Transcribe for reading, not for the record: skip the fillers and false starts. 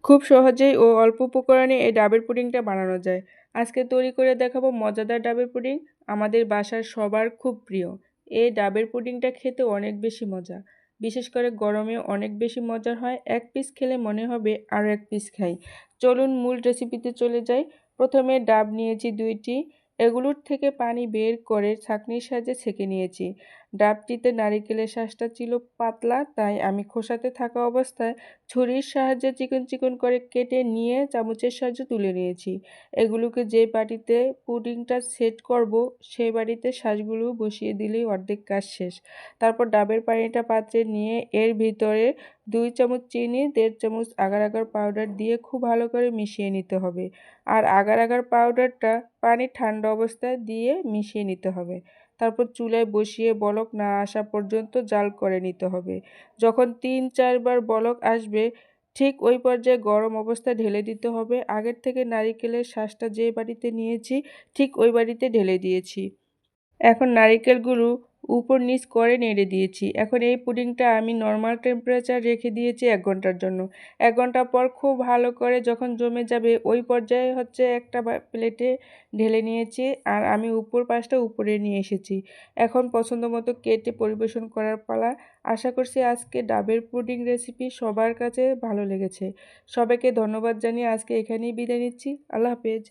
খুব সহজেই ও অল্প উপকরণে এই ডাবের পুডিংটা বানানো যায়। আজকে তৈরি করে দেখাবো মজাদার ডাবের পুডিং। আমাদের বাসার সবার খুব প্রিয়। এই ডাবের পুডিংটা খেতে অনেক বেশি মজা। বিশেষ করে গরমে অনেক বেশি মজার হয়। এক পিস খেলে মনে হবে আরও এক পিস খাই। চলুন মূল রেসিপিতে চলে যাই। প্রথমে ডাব নিয়েছি 2টি। এগুলোর থেকে পানি বের করে ছাঁকনির সাহায্যে ছেঁকে নিয়েছি। ডাবটিতে নারিকেলের শাঁসটা ছিল পাতলা, তাই আমি খোসাতে থাকা অবস্থায় ছুরির সাহায্যে চিকন চিকন করে কেটে নিয়ে চামচের সাহায্যে তুলে নিয়েছি। এগুলোকে যে বাটিতে পুডিংটা সেট করব সেই বাটিতে শাঁসগুলো বসিয়ে দিলেই অর্ধেক কাজ শেষ। তারপর ডাবের পানিটা পাত্রে নিয়ে এর ভিতরে 2 চামচ চিনি, 1.5 চামচ আগার আগার পাউডার দিয়ে খুব ভালো করে মিশিয়ে নিতে হবে। আর আগার আগার পাউডারটা পানি ঠান্ডা অবস্থায় দিয়ে মিশিয়ে নিতে হবে। তারপর চুলায় বসিয়ে বলক না আসা পর্যন্ত জাল করে নিতে হবে। যখন 3-4 বার বলক আসবে ঠিক ওই পর্যায়ে গরম অবস্থায় ঢেলে দিতে হবে। আগের থেকে নারিকেলের শাঁসটা যে বাটিতে নিয়েছি ঠিক ওই বাটিতে ঢেলে দিয়েছি। এখন নারিকেলগুলো উপর নিচ করে নেড়ে দিয়েছি। এখন এই পুডিংটা আমি নর্মাল টেম্পারেচার রেখে দিয়েছি 1 ঘন্টার জন্য। 1 ঘন্টা পর খুব ভালো করে যখন জমে যাবে ওই পর্যায়ে একটা প্লেটে ঢেলে নিয়েছি আর আমি উপর পাশটা উপরে নিয়ে এসেছি। এখন পছন্দ মতো কেটে পরিবেশন করার পালা। আশা করছি আজকে ডাবের পুডিং রেসিপি সবার কাছে ভালো লেগেছে। সবাইকে ধন্যবাদ জানিয়ে আজকে এখানেই বিদায় নিচ্ছি। আল্লাহ হাফেজ।